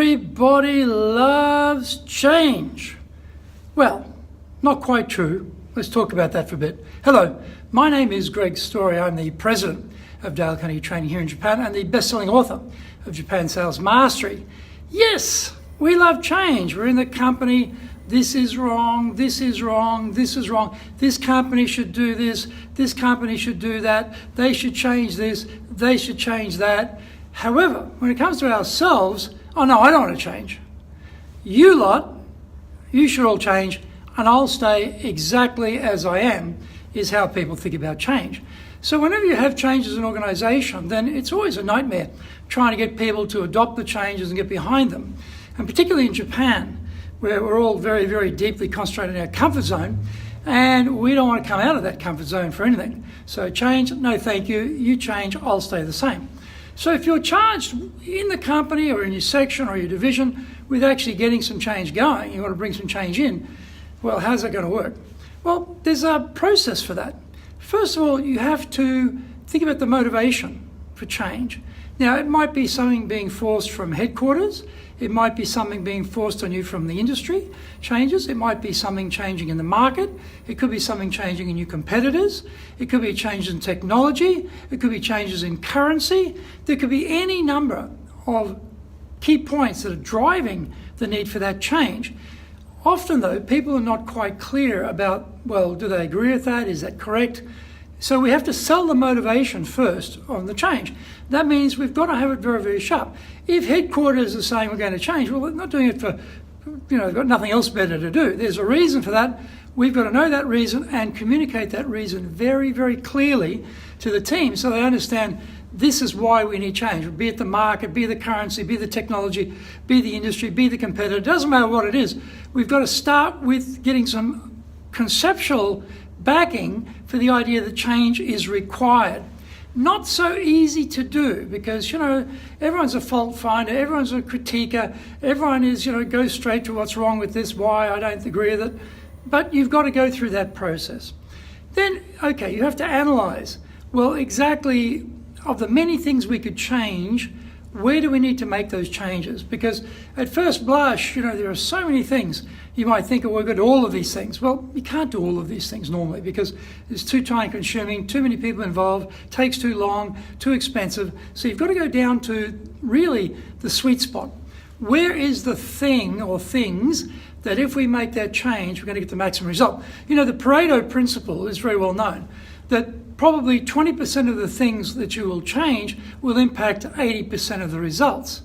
Everybody loves change. Well, not quite true. Let's talk about that for a bit. Hello, my name is Greg Story. I'm the president of Carnegie Training here in Japan and the best-selling author of Japan Sales Mastery. Yes, we love change. We're in the company. This is wrong, this is wrong, this is wrong. This company should do this company should do that. They should change this, they should change that. However, when it comes to ourselves, oh no, I don't want to change. You lot, you should all change, and I'll stay exactly as I am, is how people think about change. So whenever you have change as an organisation, then it's always a nightmare trying to get people to adopt the changes and get behind them. And particularly in Japan, where we're all very, very deeply concentrated in our comfort zone, and we don't want to come out of that comfort zone for anything. So change, no thank you. You change, I'll stay the same. So if you're charged in the company or in your section or your division with actually getting some change going, you want to bring some change in, well, how's that going to work? Well, there's a process for that. First of all, you have to think about the motivation for change. Now, it might be something being forced from headquarters. It might be something being forced on you from the industry changes. It might be something changing in the market. It could be something changing in your competitors. It could be changes in technology. It could be changes in currency. There could be any number of key points that are driving the need for that change. Often, though, people are not quite clear about, well, do they agree with that? Is that correct? So we have to sell the motivation first on the change. That means we've got to have it very, very sharp. If headquarters are saying we're going to change, well, they're not doing it for, they've got nothing else better to do. There's a reason for that. We've got to know that reason and communicate that reason very, very clearly to the team so they understand this is why we need change. Be it the market, be it the currency, be it the technology, be it the industry, be it the competitor. It doesn't matter what it is. We've got to start with getting some conceptual backing for the idea that change is required. Not so easy to do because, everyone's a fault finder, everyone's a critiquer, everyone is, goes straight to what's wrong with this, why I don't agree with it. But you've got to go through that process. Then, okay, you have to analyse. Well, exactly of the many things we could change, where do we need to make those changes? Because at first blush, there are so many things. You might think, oh, we're going to do all of these things. Well, you can't do all of these things normally because it's too time consuming, too many people involved, takes too long, too expensive. So you've got to go down to really the sweet spot. Where is the thing or things that if we make that change, we're going to get the maximum result? The Pareto principle is very well known, that probably 20% of the things that you will change will impact 80% of the results,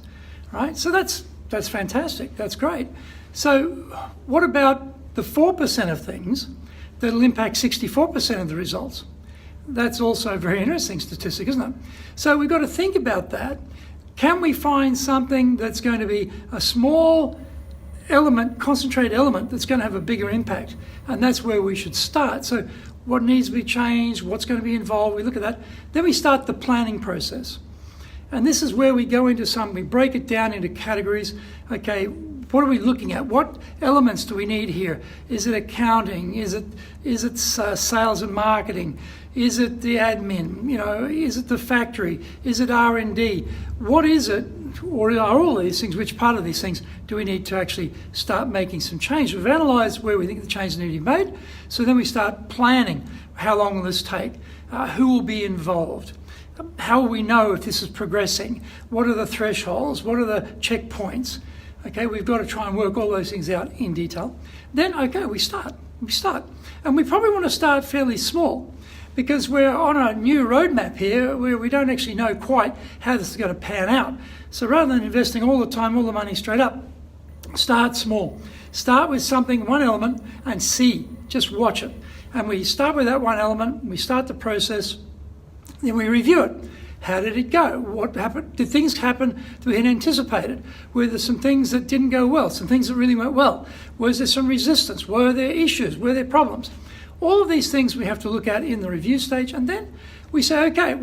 right? So that's fantastic, that's great. So what about the 4% of things that will impact 64% of the results? That's also a very interesting statistic, isn't it? So we've got to think about that. Can we find something that's going to be a small element, concentrated element, that's going to have a bigger impact? And that's where we should start. So what needs to be changed, what's going to be involved, we look at that. Then we start the planning process. And this is where we go into we break it down into categories. Okay, what are we looking at? What elements do we need here? Is it accounting? Is it sales and marketing? Is it the admin? Is it the factory? Is it R&D? What is it? Or are all these things, which part of these things do we need to actually start making some change? We've analysed where we think the changes need to be made, so then we start planning. How long will this take? Who will be involved? How will we know if this is progressing? What are the thresholds? What are the checkpoints? Okay, we've got to try and work all those things out in detail. Then, okay, we start. And we probably want to start fairly small because we're on a new roadmap here where we don't actually know quite how this is going to pan out. So rather than investing all the time, all the money straight up, start small. Start with something, one element, and see. Just watch it. And we start with that one element, we start the process, then we review it. How did it go? What happened? Did things happen that we had anticipated? Were there some things that didn't go well? Some things that really went well? Was there some resistance? Were there issues? Were there problems? All of these things we have to look at in the review stage, and then we say, okay,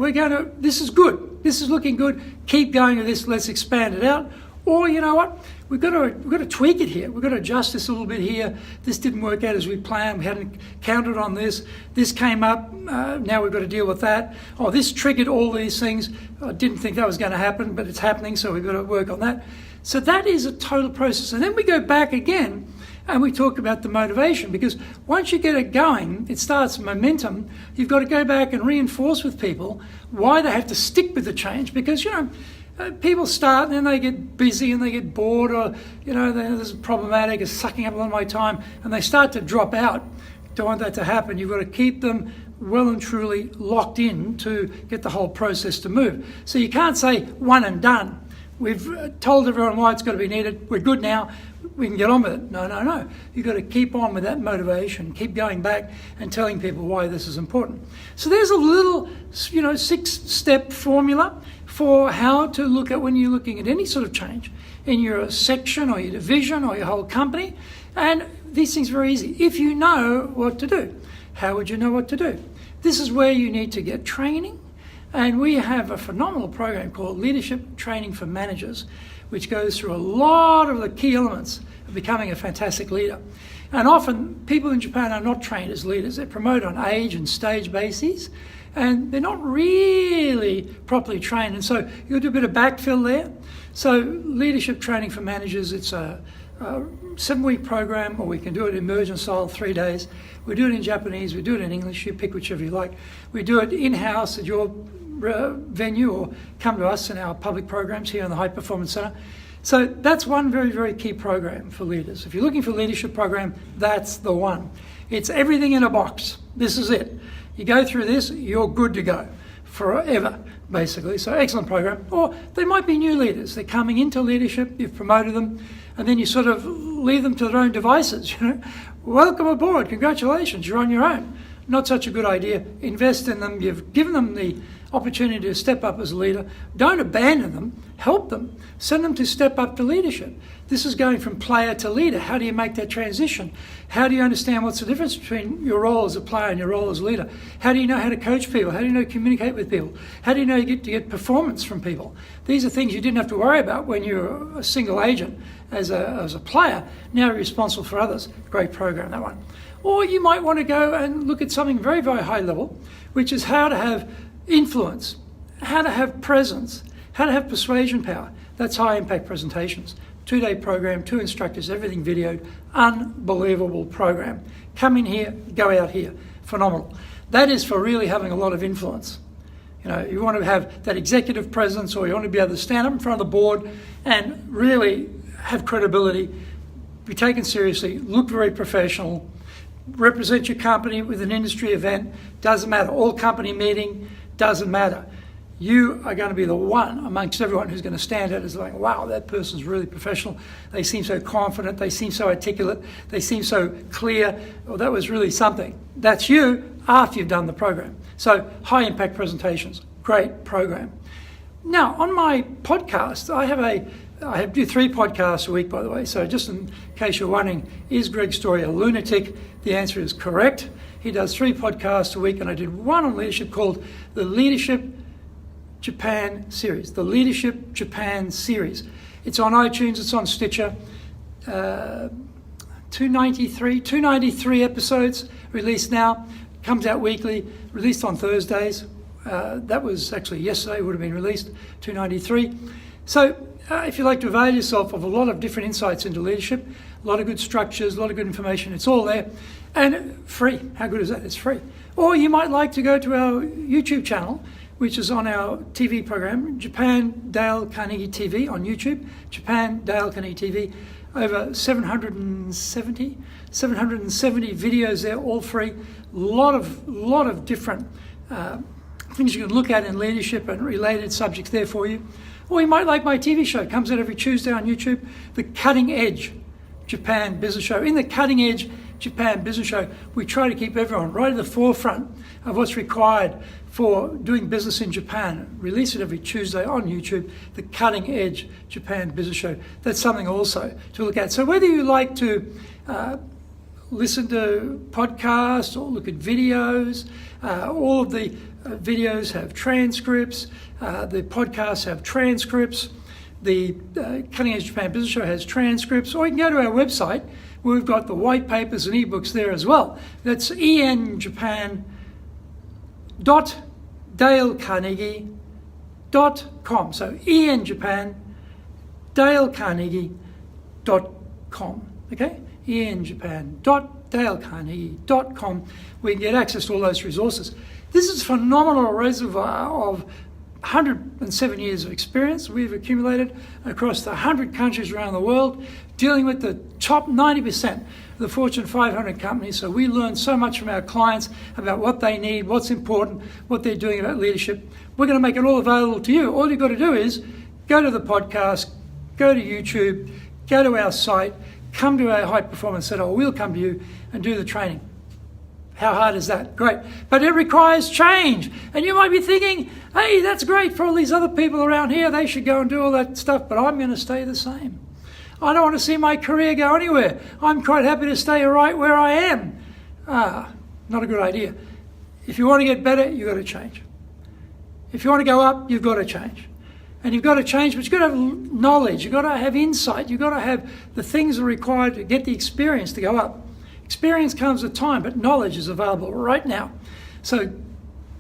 this is good. This is looking good. Keep going with this. Let's expand it out. Or you know what? We've got to tweak it here. We've got to adjust this a little bit here. This didn't work out as we planned. We hadn't counted on this. This came up. Now we've got to deal with that. Oh, this triggered all these things. I didn't think that was going to happen, but it's happening, so we've got to work on that. So that is a total process. And then we go back again and we talk about the motivation, because once you get it going, it starts momentum. You've got to go back and reinforce with people why they have to stick with the change, because, people start and then they get busy and they get bored, or, this is problematic, it's sucking up a lot of my time, and they start to drop out. Don't want that to happen. You've got to keep them well and truly locked in to get the whole process to move. So you can't say one and done. We've told everyone why it's got to be needed. We're good now. We can get on with it. No. You've got to keep on with that motivation, keep going back and telling people why this is important. So there's a little, 6-step formula for how to look at when you're looking at any sort of change in your section or your division or your whole company. And these things are very easy. If you know what to do, how would you know what to do? This is where you need to get training. And we have a phenomenal program called Leadership Training for Managers, which goes through a lot of the key elements of becoming a fantastic leader. And often people in Japan are not trained as leaders. They're promoted on age and stage bases, and they're not really properly trained. And so you'll do a bit of backfill there. So Leadership Training for Managers, it's a 7-week program, or we can do it immersion style, 3 days. We do it in Japanese, we do it in English, you pick whichever you like. We do it in-house at your venue, or come to us in our public programs here in the High Performance Centre. So that's one very, very key program for leaders. If you're looking for a leadership program, that's the one. It's everything in a box. This is it. You go through this, you're good to go forever, basically. So excellent program. Or they might be new leaders. They're coming into leadership, you've promoted them, and then you sort of leave them to their own devices. Welcome aboard, congratulations, you're on your own. Not such a good idea. Invest in them. You've given them the opportunity to step up as a leader. Don't abandon them. Help them. Send them to step up to leadership. This is going from player to leader. How do you make that transition? How do you understand what's the difference between your role as a player and your role as a leader? How do you know how to coach people? How do you know how to communicate with people? How do you know you get performance from people? These are things you didn't have to worry about when you're a single agent as a player. Now you're responsible for others. Great program, that one. Or you might want to go and look at something very, very high level, which is how to have influence, how to have presence, how to have persuasion power. That's high impact presentations. 2-day program, 2 instructors, everything videoed. Unbelievable program. Come in here, go out here. Phenomenal. That is for really having a lot of influence. You want to have that executive presence, or you want to be able to stand up in front of the board and really have credibility, be taken seriously, look very professional, represent your company with an industry event, doesn't matter. All company meeting, doesn't matter. You are going to be the one amongst everyone who's going to stand out as like, wow, that person's really professional. They seem so confident. They seem so articulate. They seem so clear. Well, that was really something. That's you after you've done the program. So high impact presentations, great program. Now on my podcast, I do 3 podcasts a week, by the way. So just in case you're wondering, is Greg Story a lunatic? The answer is correct. He does 3 podcasts a week, and I did one on leadership called the Leadership Japan series. The Leadership Japan series. It's on iTunes, it's on Stitcher. 293 episodes released now. Comes out weekly, released on Thursdays. That was actually yesterday, would have been released, 293. So if you like to avail yourself of a lot of different insights into leadership, a lot of good structures, a lot of good information, it's all there. And free. How good is that? It's free. Or you might like to go to our YouTube channel, which is on our TV program, Japan Dale Carnegie TV on YouTube. Japan Dale Carnegie TV. Over 770 videos there, all free. Lot of different things you can look at in leadership and related subjects there for you. Or you might like my TV show. It comes out every Tuesday on YouTube, The Cutting Edge Japan Business Show. In The Cutting Edge Japan Business Show, we try to keep everyone right at the forefront of what's required for doing business in Japan. Release it every Tuesday on YouTube, The Cutting Edge Japan Business Show. That's something also to look at. So whether you like to listen to podcasts or look at videos, all of the videos have transcripts, the podcasts have transcripts, the Cutting Edge Japan Business Show has transcripts, or you can go to our website where we've got the white papers and ebooks there as well. That's enjapan.dalecarnegie.com. So enjapan, dalecarnegie.com. Okay? In Japan. dalecarnegie.com. We can get access to all those resources. This is a phenomenal reservoir of 107 years of experience we've accumulated across the 100 countries around the world, dealing with the top 90% of the Fortune 500 companies. So we learn so much from our clients about what they need, what's important, what they're doing about leadership. We're going to make it all available to you. All you've got to do is go to the podcast, go to YouTube, go to our site, come to our High Performance Center, or we'll come to you and do the training. How hard is that? Great. But it requires change. And you might be thinking, hey, that's great for all these other people around here. They should go and do all that stuff, but I'm going to stay the same. I don't want to see my career go anywhere. I'm quite happy to stay right where I am. Not a good idea. If you want to get better, you've got to change. If you want to go up, you've got to change. And you've got to change, but you've got to have knowledge. You've got to have insight. You've got to have the things that are required to get the experience to go up. Experience comes with time, but knowledge is available right now. So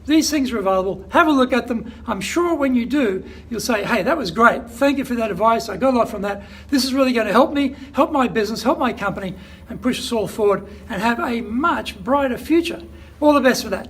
these things are available. Have a look at them. I'm sure when you do, you'll say, hey, that was great. Thank you for that advice. I got a lot from that. This is really going to help me, help my business, help my company, and push us all forward and have a much brighter future. All the best for that.